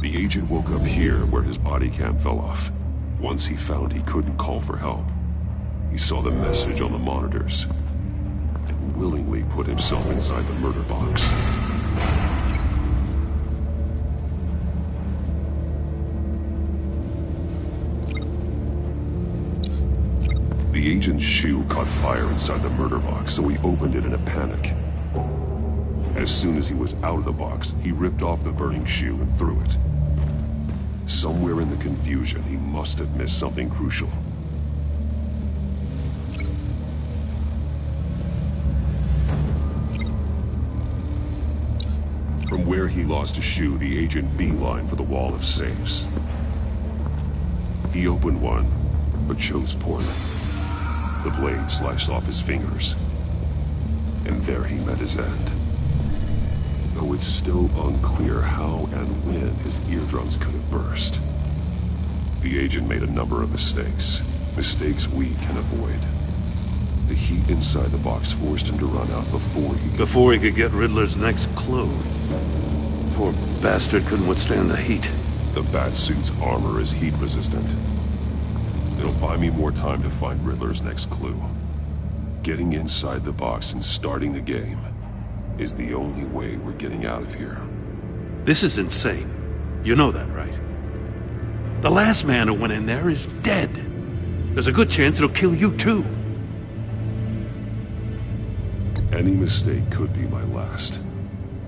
The agent woke up here where his body cam fell off. Once he found he couldn't call for help, he saw the message on the monitors and willingly put himself inside the murder box. The agent's shoe caught fire inside the murder box, so he opened it in a panic. As soon as he was out of the box, he ripped off the burning shoe and threw it. Somewhere in the confusion, he must have missed something crucial. From where he lost a shoe, the agent beelined for the wall of safes. He opened one, but chose poorly. The blade sliced off his fingers, and there he met his end. Though it's still unclear how and when his eardrums could have burst. The agent made a number of mistakes. Mistakes we can avoid. The heat inside the box forced him to run out before he could get Riddler's next clue. Poor bastard couldn't withstand the heat. The Batsuit's armor is heat resistant. It'll buy me more time to find Riddler's next clue. Getting inside the box and starting the game is the only way we're getting out of here. This is insane. You know that, right? The last man who went in there is dead. There's a good chance it'll kill you too. Any mistake could be my last.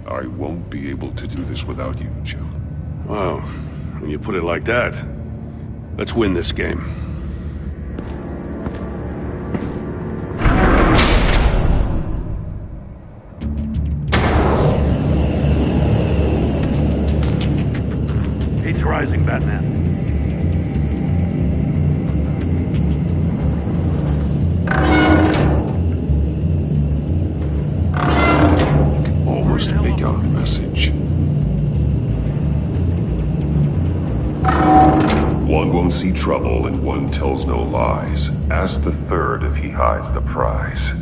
I won't be able to do this without you, Jim. Wow, when you put it like that, let's win this game. Rising, Batman. Almost make out a message. One won't see trouble and one tells no lies. Ask the third if he hides the prize.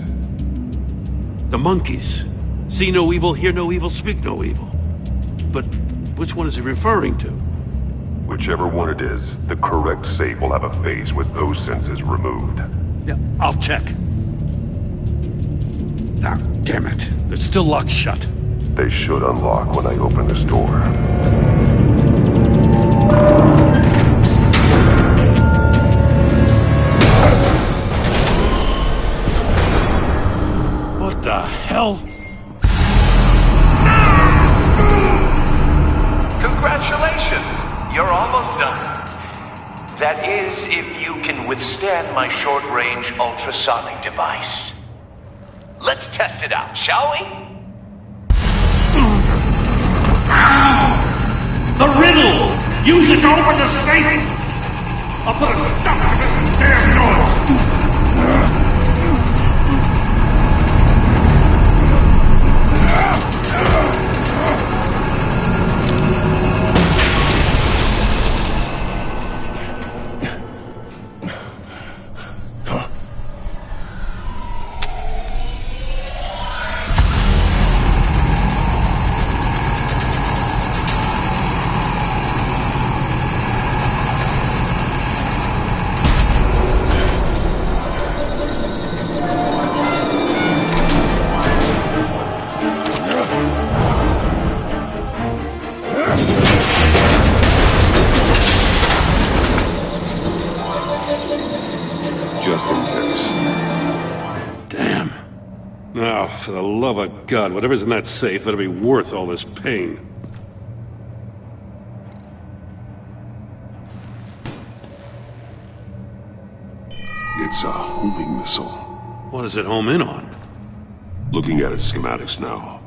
The monkeys. See no evil, hear no evil, speak no evil. But which one is he referring to? Whichever one it is, the correct safe will have a face with those senses removed. Yeah, I'll check. Ah, damn it. They're still locked shut. They should unlock when I open this door. What the hell? Congratulations! You're almost done. That is, if you can withstand my short-range ultrasonic device. Let's test it out, shall we? The riddle! Use it to open the safe! I'll put a stop to this damn noise! Now, for the love of God, whatever's in that safe better be worth all this pain. It's a homing missile. What does it home in on? Looking at its schematics now.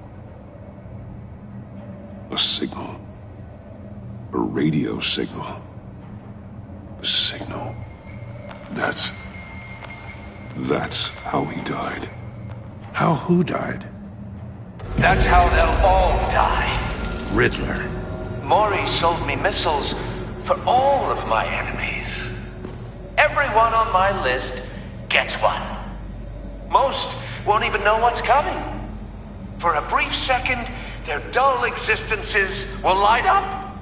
A signal. A radio signal. A signal. That's how he died. How who died? That's how they'll all die. Riddler. Maury sold me missiles for all of my enemies. Everyone on my list gets one. Most won't even know what's coming. For a brief second, their dull existences will light up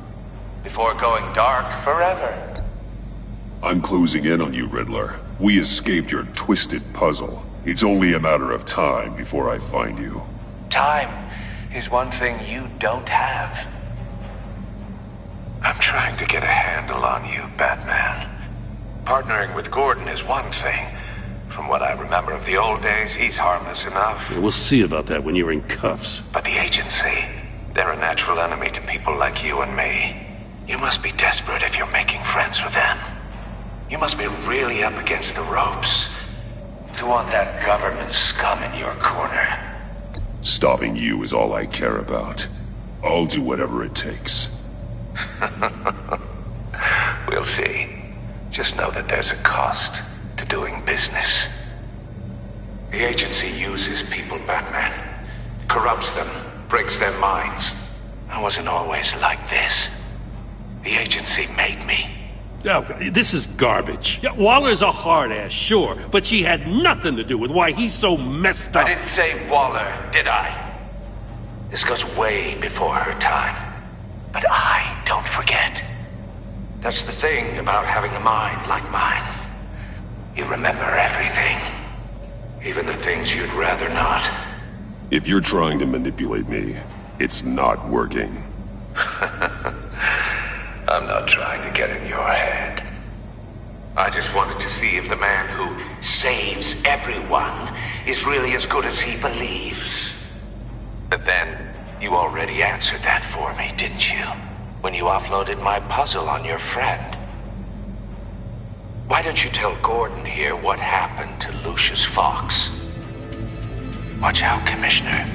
before going dark forever. I'm closing in on you, Riddler. We escaped your twisted puzzle. It's only a matter of time before I find you. Time is one thing you don't have. I'm trying to get a handle on you, Batman. Partnering with Gordon is one thing. From what I remember of the old days, he's harmless enough. Yeah, we'll see about that when you're in cuffs. But the agency, they're a natural enemy to people like you and me. You must be desperate if you're making friends with them. You must be really up against the ropes to want that government scum in your corner. Stopping you is all I care about. I'll do whatever it takes. We'll see. Just know that there's a cost to doing business. The agency uses people, Batman. Corrupts them, breaks their minds. I wasn't always like this. The agency made me. Oh, this is garbage. Yeah, Waller's a hard-ass, sure, but she had nothing to do with why he's so messed up. I didn't say Waller, did I? This goes way before her time. But I don't forget. That's the thing about having a mind like mine. You remember everything. Even the things you'd rather not. If you're trying to manipulate me, it's not working. I'm not trying to get in your head. I just wanted to see if the man who saves everyone is really as good as he believes. But then, you already answered that for me, didn't you? When you offloaded my puzzle on your friend. Why don't you tell Gordon here what happened to Lucius Fox? Watch out, Commissioner.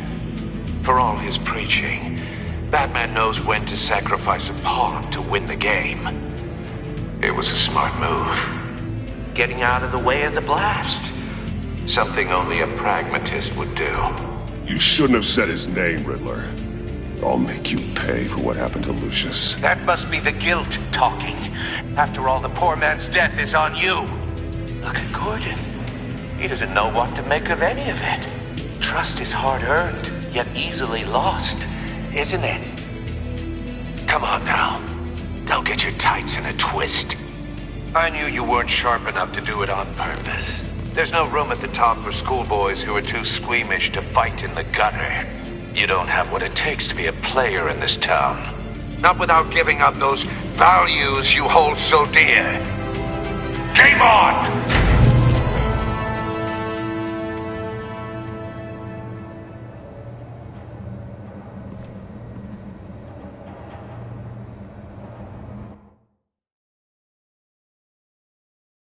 For all his preaching, Batman knows when to sacrifice a pawn to win the game. It was a smart move. Getting out of the way of the blast. Something only a pragmatist would do. You shouldn't have said his name, Riddler. I'll make you pay for what happened to Lucius. That must be the guilt talking. After all, the poor man's death is on you. Look at Gordon. He doesn't know what to make of any of it. Trust is hard-earned, yet easily lost, isn't it? Come on now. Don't get your tights in a twist. I knew you weren't sharp enough to do it on purpose. There's no room at the top for schoolboys who are too squeamish to fight in the gutter. You don't have what it takes to be a player in this town. Not without giving up those values you hold so dear. Game on!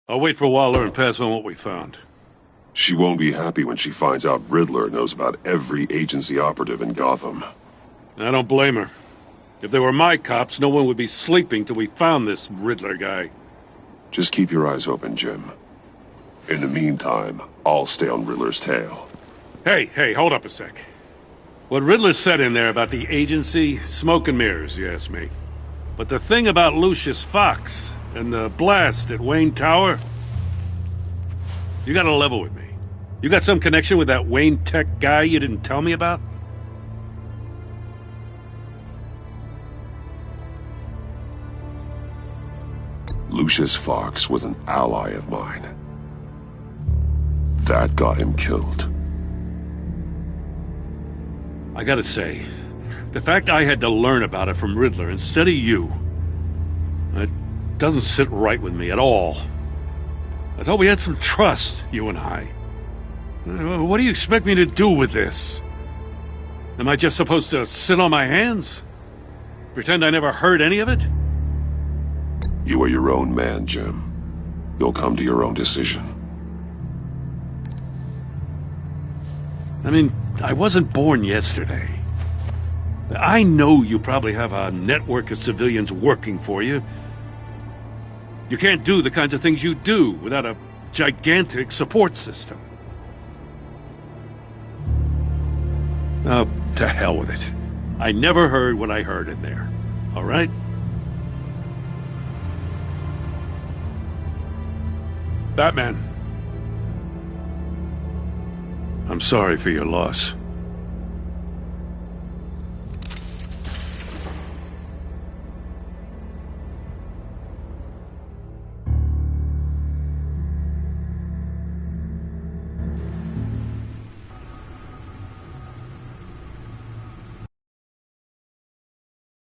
I'll wait for Waller and pass on what we found. She won't be happy when she finds out Riddler knows about every agency operative in Gotham. I don't blame her. If they were my cops, no one would be sleeping till we found this Riddler guy. Just keep your eyes open, Jim. In the meantime, I'll stay on Riddler's tail. Hey, hold up a sec. What Riddler said in there about the agency, smoke and mirrors, you ask me. But the thing about Lucius Fox and the blast at Wayne Tower, you gotta level with me. You got some connection with that Wayne Tech guy you didn't tell me about? Lucius Fox was an ally of mine. That got him killed. I gotta say, the fact I had to learn about it from Riddler instead of you, it doesn't sit right with me at all. I thought we had some trust, you and I. What do you expect me to do with this? Am I just supposed to sit on my hands? Pretend I never heard any of it? You are your own man, Jim. You'll come to your own decision. I mean, I wasn't born yesterday. I know you probably have a network of civilians working for you. You can't do the kinds of things you do without a gigantic support system. Oh, to hell with it. I never heard what I heard in there. All right? Batman. I'm sorry for your loss.